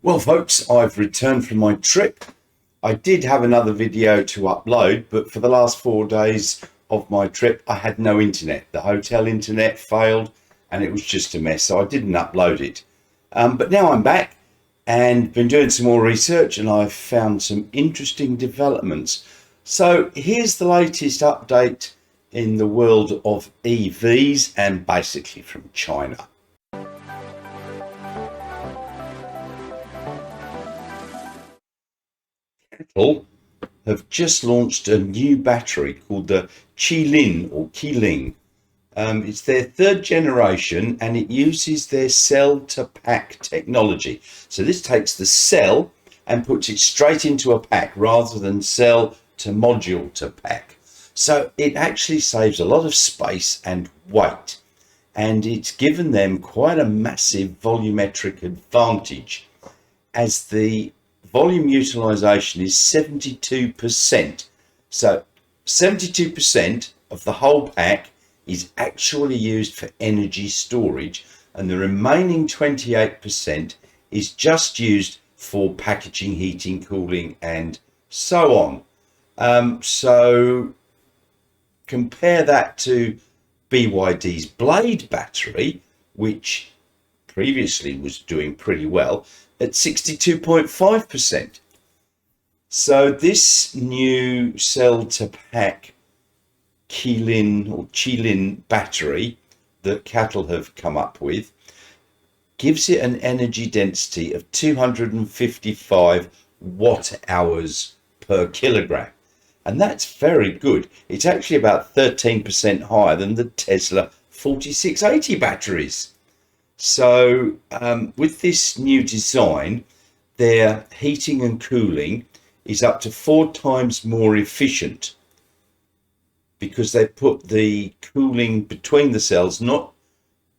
Well, folks, I've returned from my trip. I did have another video to upload, but for the last 4 days of my trip, I had no internet. The hotel internet failed and it was just a mess, so I didn't upload it. But now I'm back and been doing some more research, and I've found some interesting developments. So here's the latest update in the world of EVs, and basically from China. CATL have just launched a new battery called the Qilin. It's their third generation, and it uses their cell to pack technology. So this takes the cell and puts it straight into a pack rather than cell to module to pack. So it actually saves a lot of space and weight, and it's given them quite a massive volumetric advantage, as the volume utilization is 72%. So 72% of the whole pack is actually used for energy storage, and the remaining 28% is just used for packaging, heating, cooling, and so on. So compare that to BYD's Blade battery, which previously was doing pretty well at 62.5%. So this new cell to pack Qilin battery that CATL have come up with gives it an energy density of 255 watt hours per kilogram, and that's very good. It's actually about 13% higher than the Tesla 4680 batteries. So with this new design, their heating and cooling is up to 4 times more efficient, because they put the cooling between the cells, not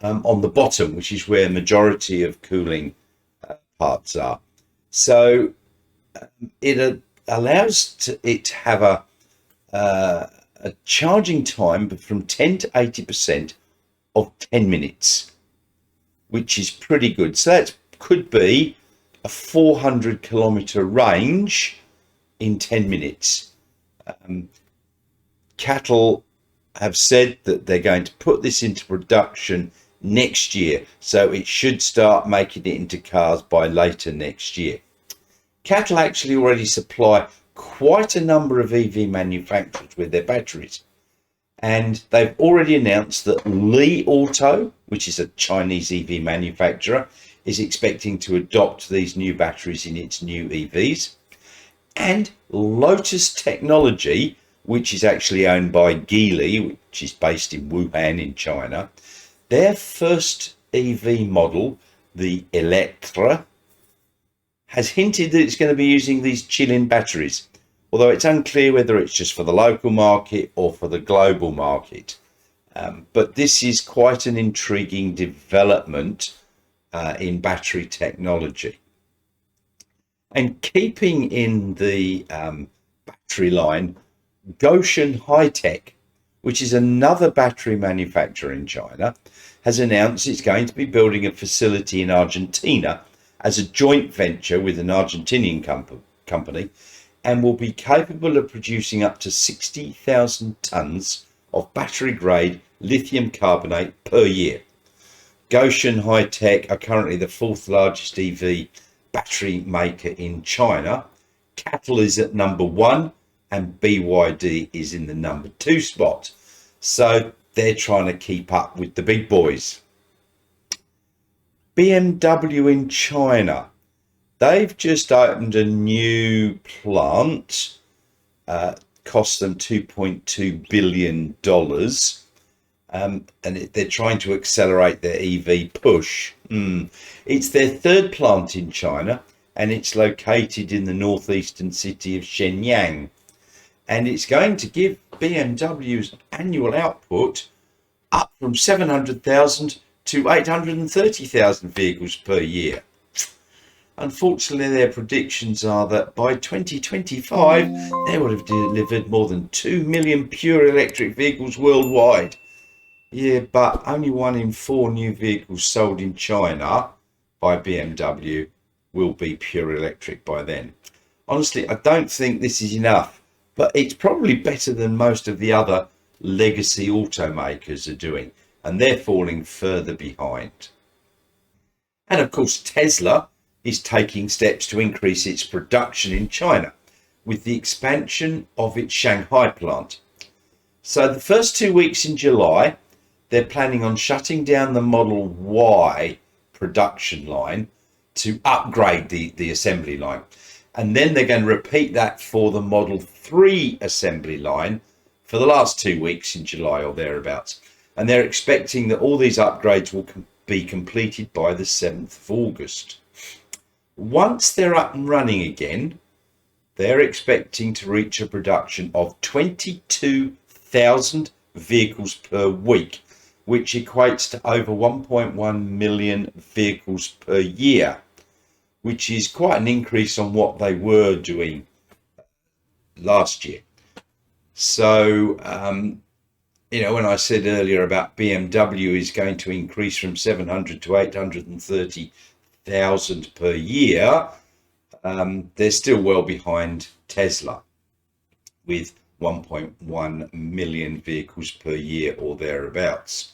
on the bottom, which is where majority of cooling parts are. So it allows it to have a charging time from 10 to 80% of 10 minutes, which is pretty good. So that could be a 400-kilometer range in 10 minutes. CATL have said that they're going to put this into production next year, so it should start making it into cars by later next year. CATL actually already supply quite a number of EV manufacturers with their batteries, and they've already announced that Li Auto, which is a Chinese EV manufacturer, is expecting to adopt these new batteries in its new EVs. And Lotus Technology, which is actually owned by Qilin, which is based in Wuhan in China, their first EV model, the Electra, has hinted that it's going to be using these Qilin batteries, although it's unclear whether it's just for the local market or for the global market. But this is quite an intriguing development in battery technology. And keeping in the battery line, Gotion Tech, which is another battery manufacturer in China, has announced it's going to be building a facility in Argentina as a joint venture with an Argentinian company, and will be capable of producing up to 60,000 tons of battery-grade lithium carbonate per year. Gotion Tech are currently the 4th largest EV battery maker in China. CATL is at number 1, and BYD is in the number 2 spot. So they're trying to keep up with the big boys. BMW in China, they've just opened a new plant, cost them $2.2 billion, and they're trying to accelerate their EV push. It's their 3rd plant in China, and it's located in the northeastern city of Shenyang. And it's going to give BMW's annual output up from 700,000 to 830,000 vehicles per year. Unfortunately, their predictions are that by 2025, they would have delivered more than 2 million pure electric vehicles worldwide. Yeah, but only 1 in 4 new vehicles sold in China by BMW will be pure electric by then. Honestly, I don't think this is enough, but it's probably better than most of the other legacy automakers are doing, and they're falling further behind. And of course, Tesla is taking steps to increase its production in China with the expansion of its Shanghai plant. So the first 2 weeks in July, they're planning on shutting down the Model Y production line to upgrade the assembly line. And then they're going to repeat that for the Model 3 assembly line for the last 2 weeks in July or thereabouts. And they're expecting that all these upgrades will be completed by the 7th of August. Once they're up and running again, they're expecting to reach a production of 22,000 vehicles per week, which equates to over 1.1 million vehicles per year, which is quite an increase on what they were doing last year. So, when I said earlier about BMW is going to increase from 700 to 830,000 per year, they're still well behind Tesla with 1.1 million vehicles per year or thereabouts.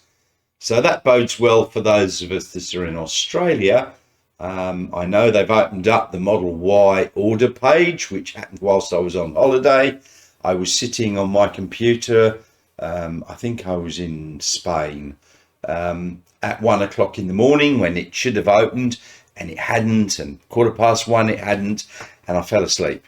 So that bodes well for those of us that are in Australia. I know they've opened up the Model Y order page, which happened whilst I was on holiday. I was sitting on my computer, I think I was in Spain, at 1 o'clock in the morning when it should have opened, and it hadn't, and 1:15 it hadn't, and I fell asleep.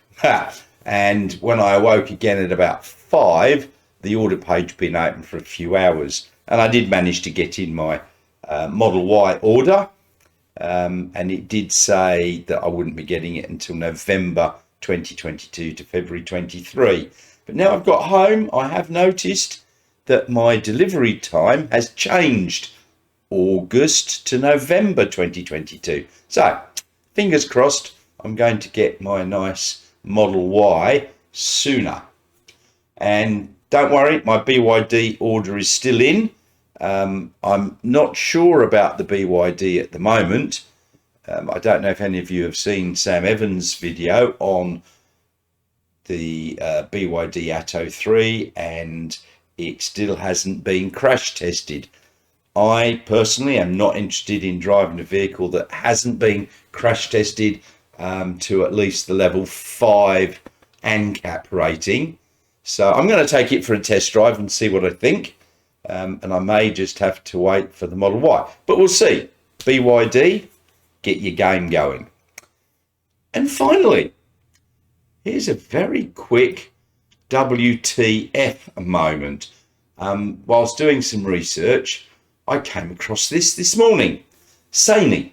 And when I awoke again at about 5, the order page had been open for a few hours, and I did manage to get in my Model Y order, and it did say that I wouldn't be getting it until November 2022 to February 23. But now I've got home, I have noticed that my delivery time has changed, August to November 2022. So, fingers crossed, I'm going to get my nice Model Y sooner. And don't worry, my BYD order is still in. I'm not sure about the BYD at the moment. I don't know if any of you have seen Sam Evans' video on the BYD Atto 3, and it still hasn't been crash tested. I personally am not interested in driving a vehicle that hasn't been crash tested to at least the level 5 ANCAP rating. So I'm going to take it for a test drive and see what I think. And I may just have to wait for the Model Y. But we'll see. BYD, get your game going. And finally, here's a very quick WTF moment. Whilst doing some research, I came across this morning. Sany,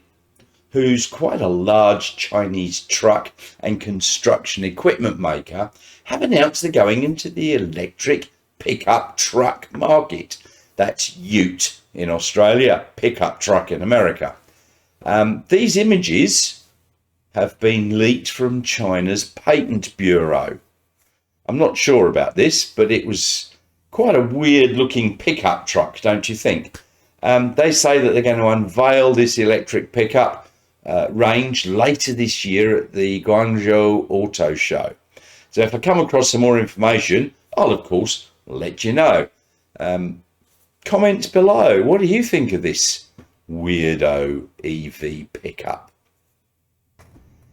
who's quite a large Chinese truck and construction equipment maker, have announced they're going into the electric pickup truck market. That's ute in Australia, pickup truck in America. These images have been leaked from China's Patent Bureau. I'm not sure about this, but it was quite a weird looking pickup truck, don't you think? They say that they're going to unveil this electric pickup range later this year at the Guangzhou Auto Show. So if I come across some more information, I'll of course let you know. Comments below. What do you think of this weirdo EV pickup?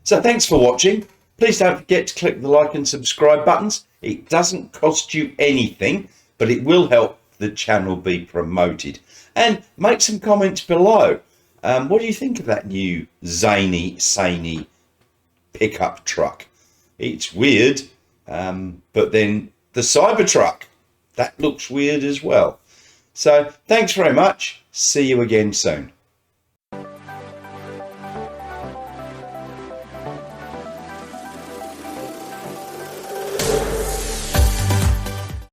So thanks for watching. Please don't forget to click the like and subscribe buttons. It doesn't cost you anything, but it will help the channel be promoted. And make some comments below. What do you think of that new Sany pickup truck? It's weird, but then the Cybertruck, that looks weird as well. So thanks very much. See you again soon.